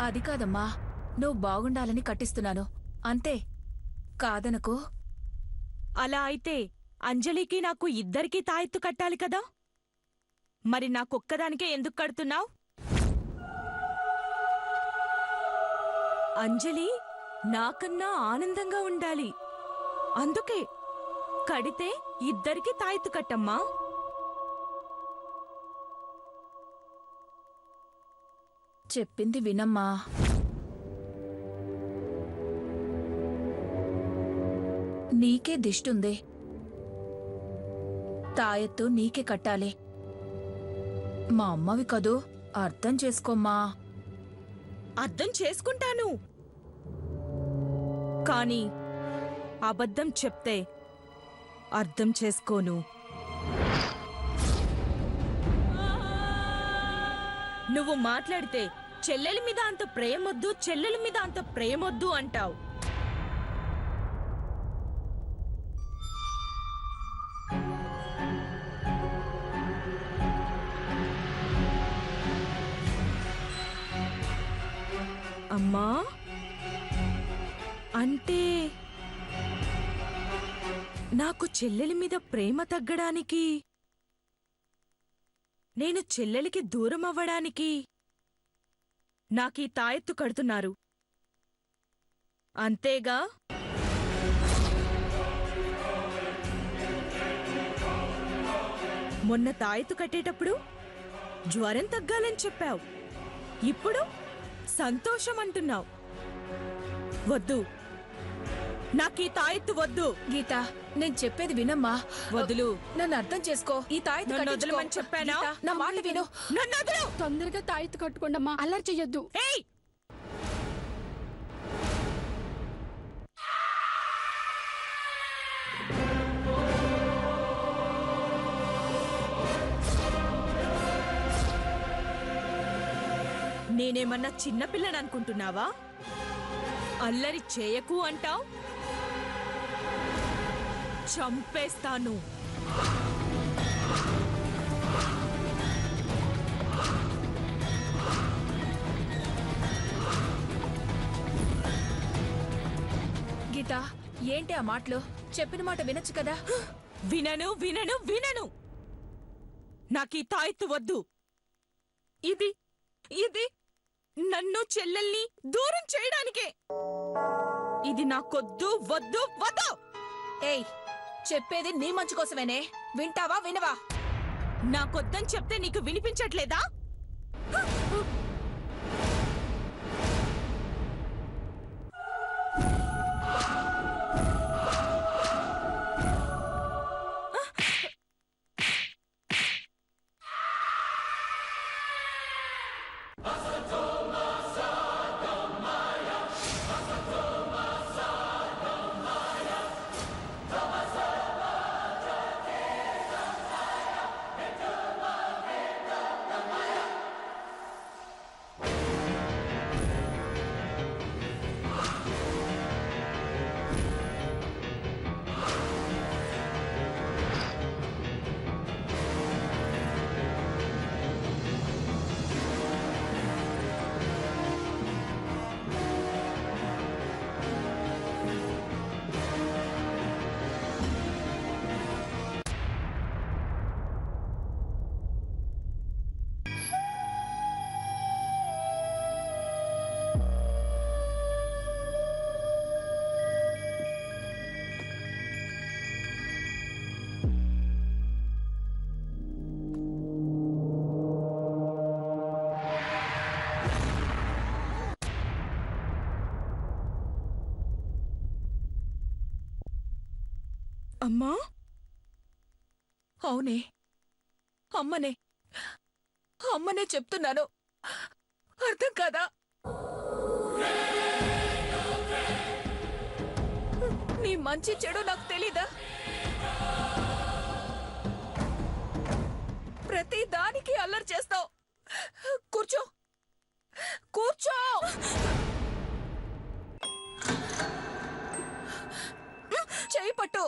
అది కాదమ్మా, నువ్వు బాగుండాలని కట్టిస్తున్నాను అంతే, కాదనకు. అలా అయితే అంజలికి నాకు ఇద్దరికీ తాయెత్తు కట్టాలి కదా, మరి నాకొక్కదానికే ఎందుకు కడుతున్నావు? అంజలి నాకన్నా ఆనందంగా ఉండాలి, అందుకే కడితే ఇద్దరికీ తాయెత్తు కట్టమ్మా. చెప్పింది వినమ్మా. నీకే దిష్టుంది, తాయెత్తు నీకే కట్టాలి. మా అమ్మవి కదూ, అర్థం చేసుకోమ్మా. అర్థం చేసుకుంటాను, కానీ అబద్ధం చెప్తే అర్థం చేసుకోను. నువ్వు మాట్లాడితే చెల్లెలి మీద అంత ప్రేమొద్దు, చెల్లెలి మీద అంత ప్రేమొద్దు అంటావు. అమ్మా, అంటే నాకు చెల్లెలి మీద ప్రేమ తగ్గడానికి, నేను చెల్లెలికి దూరం అవ్వడానికి నాకీ తాయెత్తు కడుతున్నారు అంతేగా? మొన్న తాయెత్తు కట్టేటప్పుడు జ్వరం తగ్గాలని చెప్పావు, ఇప్పుడు సంతోషం అంటున్నావు. వద్దు, నాకీ తాయెత్తు వద్దు. గీత, నేను చెప్పేది వినమ్మా. వదులు, నన్ను అర్థం చేసుకో. ఈ తాయెత్తు వదలమని చెప్పానా? నా మాట విను. నన్ను వదులు. తొందరగా తాయెత్తు కట్టుకోండమ్మా, అల్లరి చెయ్యొద్దు. నేనేమన్నా చిన్నపిల్లని అనుకుంటున్నావా? అల్లరి చేయకు అంటావ్, చంపేస్తాను. గీత, ఏంటి ఆ మాటలు? చెప్పిన మాట వినొచ్చు కదా. వినను వినను వినను, నాకీ తాయెత్తు వద్దు. ఇది ఇది నన్ను చెల్లెల్ని దూరం చేయడానికే. ఇది నాకొద్దు, వద్దు వద్దు. ఏయ్, చెప్పేది నీ మంచి కోసమేనే, వింటావా వినవా? నాకొద్దని చెప్తే నీకు వినిపించట్లేదా? అమ్మా అవునే, అమ్మనే అమ్మనే చెప్తున్నాను. అర్థం కాదా? నీ మంచి చెడు నాకు తెలీదా? ప్రతి దానికి అల్లరి చేస్తావు. కూర్చో, కూర్చో. చేయి పట్టు.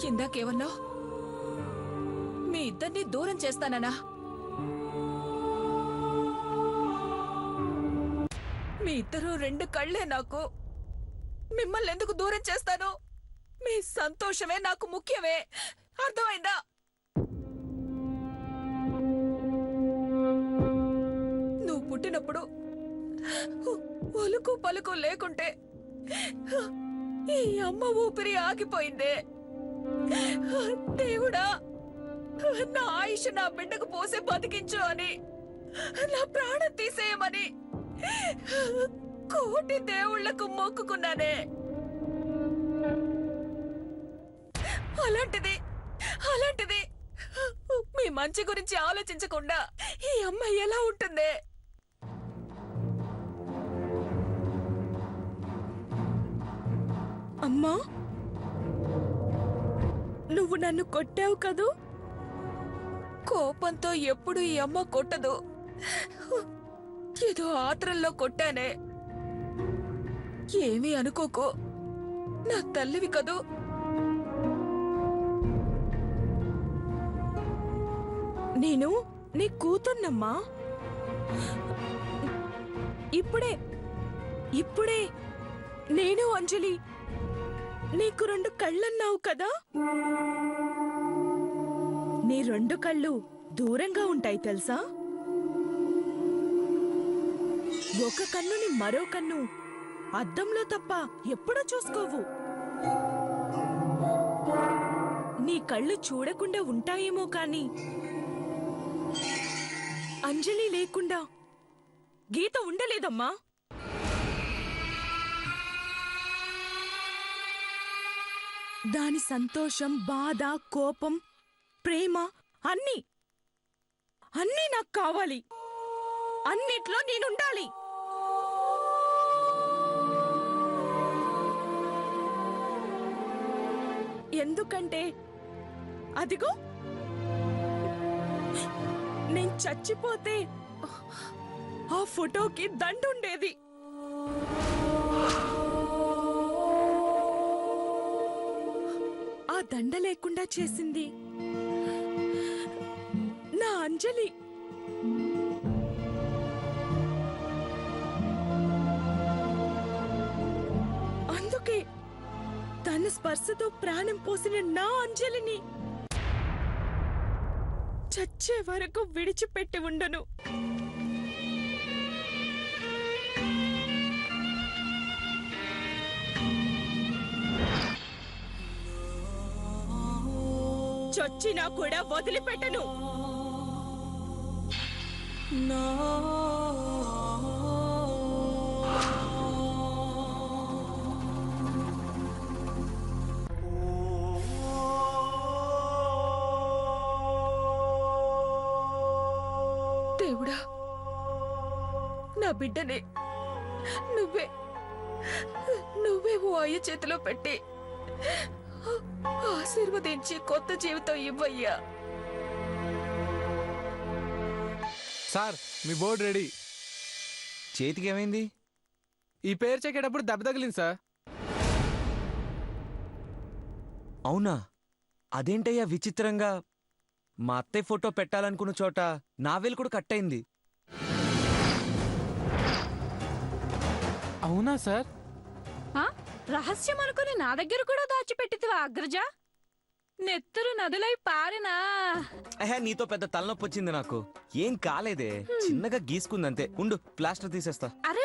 ఇందాకేమన్నావు? మీ ఇద్దరిని దూరం చేస్తాననా? మీ ఇద్దరు రెండు కళ్ళే నాకు. మిమ్మల్ని ఎందుకు దూరం చేస్తాను? మీ సంతోషమే నాకు ముఖ్యమే. అర్థమైందా? నువ్వు పుట్టినప్పుడు ఒలుకు పలుకు లేకుంటే ఈ అమ్మ ఊపిరి ఆగిపోయిందే. దేవుడా, నా ఆయుష్ నా బిడ్డకు పోసి బతికించు అని, నా ప్రాణం తీసేయమని కోటి దేవుళ్లకు మొక్కుకున్నానే. అలాంటిది మీ మంచి గురించి ఆలోచించకుండా ఈ అమ్మాయి ఎలా ఉంటుందే? అమ్మా, నువ్వు నన్ను కొట్టావు కదూ? కోపంతో ఎప్పుడు ఈ అమ్మ కొట్టదు. ఏదో ఆత్రంలో కొట్టానే. ఏమీ అనుకోకో, నా తల్లివి కదూ. నేను నీ కూతుర్నమ్మా. ఇప్పుడే నేను అంజలి నీకు రెండు కళ్ళన్నావు కదా. నీ రెండు కళ్ళు దూరంగా ఉంటాయి తెలుసా? ఒక కన్నుని మరో కన్ను అద్దంలో తప్ప ఎప్పుడూ చూసుకోవు. నీ కళ్ళు చూడకుండా ఉంటాయేమో కాని అంజలి లేకుండా గీత ఉండలేదమ్మా. దాని సంతోషం, బాధ, కోపం, ప్రేమ అన్నీ నాకు కావాలి. అన్నిట్లో నేనుండాలి. ఎందుకంటే అదిగో నేను చచ్చిపోతే ఆ ఫోటోకి దండుండేది. ఆ దండ లేకుండా చేసింది నా అంజలి. అందుకే తన స్పర్శతో ప్రాణం పోసిన నా అంజలిని చచ్చే వరకు విడిచిపెట్టి ఉండను. చచ్చినా కూడా వదిలిపెట్టను. దేవుడా, నా బిడ్డనే నువ్వే ఓ అయ్య చేతిలో పెట్టి ఆశీర్వదించి కొత్త జీవితం ఇవ్వయ్యా. సార్, మీ బోర్డు రెడీ. చేతికి ఏమైంది? ఈ పేరు చెక్కేటప్పుడు దెబ్బ తగిలింది సార్. అవునా? అదేంటయ్యా విచిత్రంగా మా అత్తయ్య ఫోటో పెట్టాలనుకున్న చోట నా వేలు కూడా కట్ అయింది. అవునా సార్? రహస్యం అనుకుని నా దగ్గర కూడా దాచిపెట్టితివా అగ్రజ? నెత్తరు నదులై పారినా. నీతో పెద్ద తలనొప్పి వచ్చింది నాకు. ఏం కాలేదే, చిన్నగా గీసుకుందంతే. ఉండు, ప్లాస్టర్ తీసేస్తా. అరే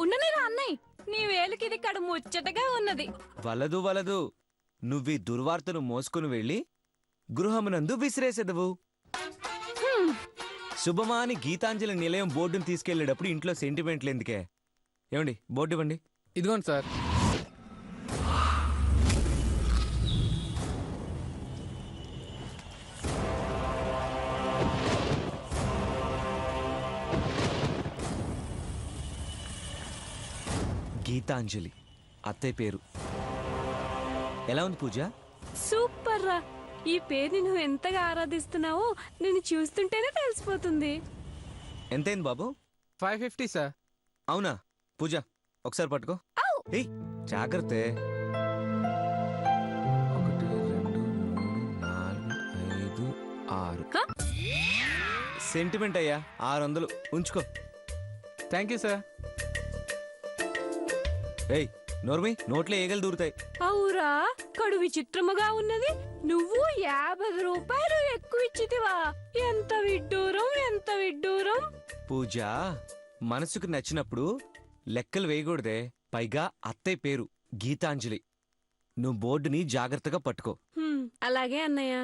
ఉండనిరా అన్నయ్య, నీ వేలికి ఇది కడు ముచ్చటగా ఉన్నది. వలదు వలదు, నువ్వీ దుర్వార్తను మోసుకుని వెళ్ళి గృహమునందు విసిరేసెదవు. శుభమాని గీతాంజలి నిలయం బోర్డును తీసుకెళ్లేటప్పుడు ఇంట్లో సెంటిమెంట్లు ఎందుకే? ఏమండి, బోర్డు ఇవ్వండి. ఇదిగోండి సార్. గీతాంజలి అత్తయ్య పేరు. ఎలా ఉంది పూజ? సూపర్ రా. ఈ పేరుని నువ్వు ఎంతగా ఆరాధిస్తున్నావో నిన్ను చూస్తుంటేనే తెలిసిపోతుంది. ఎంతైంది బాబు? 550 సార్. అవునా? పూజ ఒకసారి పట్టుకో. ఏయ్, జాగ్రత్త. 1 2 3 4 5 6 సెంటిమెంట్ అయ్యా, 600 ఉంచుకో. Thank you sir. ఏయ్ నోర్మి, నోట్లో ఏగలు దూరుతాయి. అవురా, కడు విచిత్రముగా ఉన్నది. నువ్వు 50 రూపాయలు ఎక్కువ ఇచ్చితివా? ఎంత విడ్డూరం, ఎంత విడ్డూరం. పూజ, మనసుకు నచ్చినప్పుడు లెక్కలు వేయకూడదే. పైగా అత్తయ్య పేరు గీతాంజలి. నువ్వు బోర్డుని జాగ్రత్తగా పట్టుకో. అలాగే అన్నయ్య.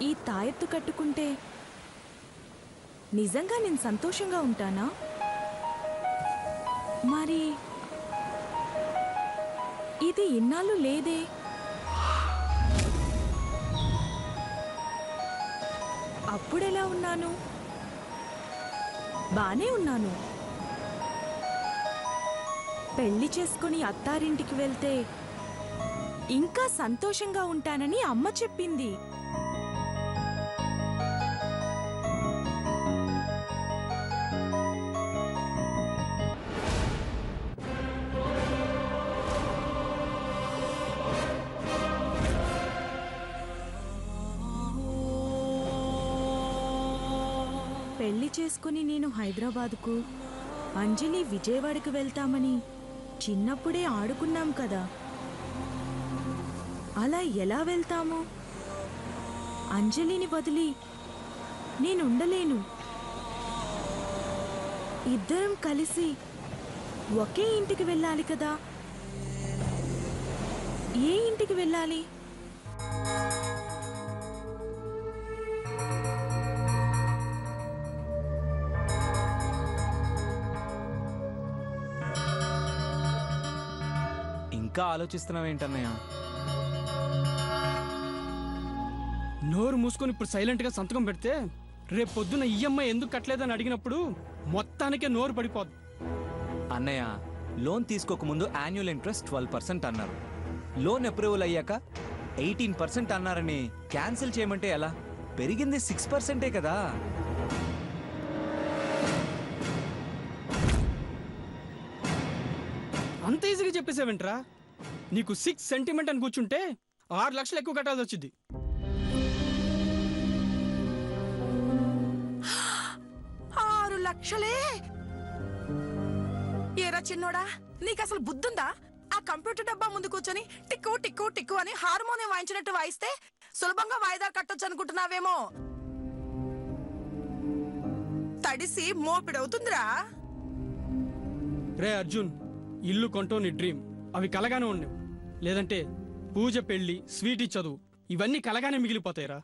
ఈ తాయెత్తు కట్టుకుంటే నిజంగా నేను సంతోషంగా ఉంటానా? మరి ఇది ఇన్నాళ్ళు లేదే. అప్పుడెలా ఉన్నాను? బానే ఉన్నాను. పెళ్లి చేసుకుని అత్తారింటికి వెళ్తే ఇంకా సంతోషంగా ఉంటానని అమ్మ చెప్పింది. పెళ్లి చేసుకుని నేను హైదరాబాద్కు, అంజలి విజయవాడకు వెళ్తామని చిన్నప్పుడే ఆడుకున్నాం కదా. అలా ఎలా వెళ్తాము? అంజలిని వదిలి నేనుండలేను. ఇద్దరం కలిసి ఒకే ఇంటికి వెళ్ళాలి కదా. ఏ ఇంటికి వెళ్ళాలి? ఇంకా ఆలోచిస్తున్నావేంటన్నయ్య? నోరు మూసుకొని ఇప్పుడు సైలెంట్ గా సంతకం పెడితే రేపు పొద్దున్న ఈఎంఐ ఎందుకు కట్టలేదని అడిగినప్పుడు మొత్తానికే నోరు పడిపోద్దు. అన్నయ్య, లోన్ తీసుకోకముందు యాన్యువల్ ఇంట్రెస్ట్ 12% అన్నారు. లోన్ అప్రూవల్ అయ్యాక 18% అన్నారని క్యాన్సిల్ చేయమంటే ఎలా? పెరిగింది 6%ఏ కదా. అంత ఈజీగా చెప్పేసావేంట్రా? నీకు 6 సెంటిమెంట్ అని కూర్చుంటే 6 లక్షలు ఎక్కువ కట్టాల్సి వచ్చింది. 6 లక్షలే? ఏరా చిన్నోడా, నీకు అసలు బుద్ధుందా? ఆ కంప్యూటర్ డబ్బా ముందు కూర్చొని టిక్కు టిక్కు టిక్కు అని హార్మోనియం వాయించినట్టు వాయిస్తే సులభంగా వాయిదా కట్టొచ్చు అనుకుంటున్నావేమో. తడిసి మోపిడవుతుందిరా. రే అర్జున్, ఇల్లు కొంటో నీ డ్రీమ్, అవి కలగానే ఉండవు. లేదంటే పూజ, పెళ్లి, స్వీట్ చదువు ఇవన్నీ కలగానే మిగిలిపోతాయిరా.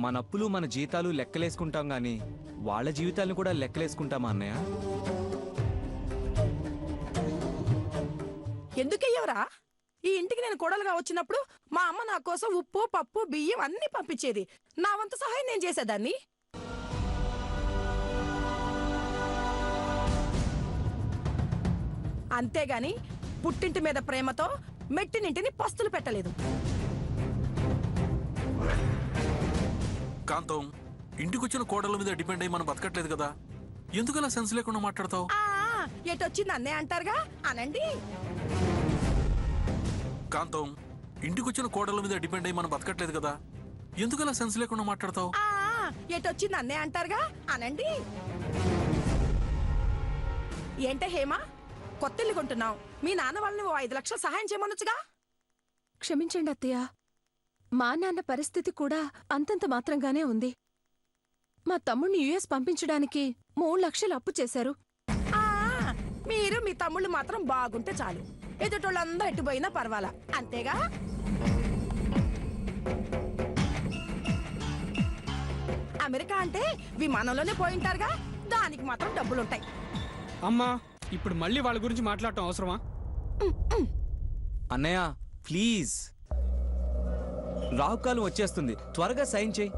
మన అప్పులు మన జీతాలు లెక్కలేసుకుంటాం గాని వాళ్ళ జీవితాలను కూడా లెక్కలేసుకుంటామా అన్నయ్య? ఎందుకయ్యవరా? ఈ ఇంటికి నేను కోడలుగా వచ్చినప్పుడు మా అమ్మ నా కోసం ఉప్పు, పప్పు, బియ్యం అన్ని పంపించేది. నా వంతు సహాయం నేను చేసేదాన్ని. అంతేగాని పుట్టింటి మీద ప్రేమతో మెట్టినింటిని పస్తులు పెట్టలేదు. కాంతం, ఇంటికొచ్చిన కోడల మీద డిపెండ్ అయ్యి మనం బతకట్లేదు కదా, ఎందుకు అలా సెన్స్ లేకుండా మాట్లాడతావు? ఎటొచ్చింది అన్నే అంటారుగా, అనండి. కాంతం, ఇంటికొచ్చిన కోడల మీద డిపెండ్ అయ్యి మనం బతకట్లేదు కదా, ఎందుకు అలా సెన్స్ లేకుండా మాట్లాడతావు? ఎటొచ్చింది అన్నే అంటారుగా, అనండి. ఏంటే హేమా, కొత్తిల్లు కొంటున్నావు, మీ నాన్న వాళ్ళని 5 లక్షలు సహాయం చేయమనొచ్చుగా. క్షమించండి అత్తయ్య, మా నాన్న పరిస్థితి కూడా అంతంత మాత్రంగానే ఉంది. మా తమ్ముణ్ణి యుఎస్ పంపించడానికి 3 లక్షలు అప్పు చేశారు. మీరు మీ తమ్ముళ్ళు మాత్రం బాగుంటే చాలు, ఎదుటోళ్ళందరూ ఎట్టుపోయినా పర్వాలా, అంతేగా. అమెరికా అంటే విమానంలోనే పోయింటారుగా, దానికి మాత్రం డబ్బులుంటాయి. అమ్మా, ఇప్పుడు మళ్ళీ వాళ్ళ గురించి మాట్లాడటం అవసరమా? అన్నయ్య ప్లీజ్, రాహుకాలం వచ్చేస్తుంది, త్వరగా సైన్ చేయి.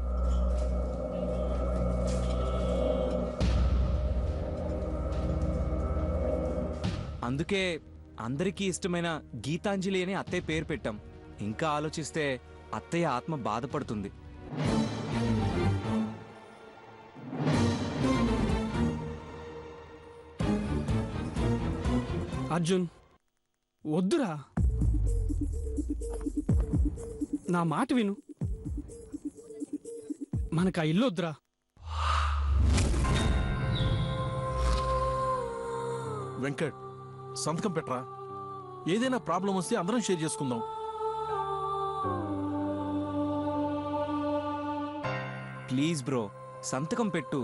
అందుకే అందరికీ ఇష్టమైన గీతాంజలి అని అత్తయ్య పేరు పెట్టాం. ఇంకా ఆలోచిస్తే అత్తయ్య ఆత్మ బాధపడుతుంది. అర్జున్, వద్దురా, నా మాట విను. మనకు ఆ ఇల్లు వద్దురా. వెంకట్, సంతకం పెట్టరా. ఏదైనా ప్రాబ్లం వస్తే అందరం షేర్ చేసుకుందాం. ప్లీజ్ బ్రో, సంతకం పెట్టు.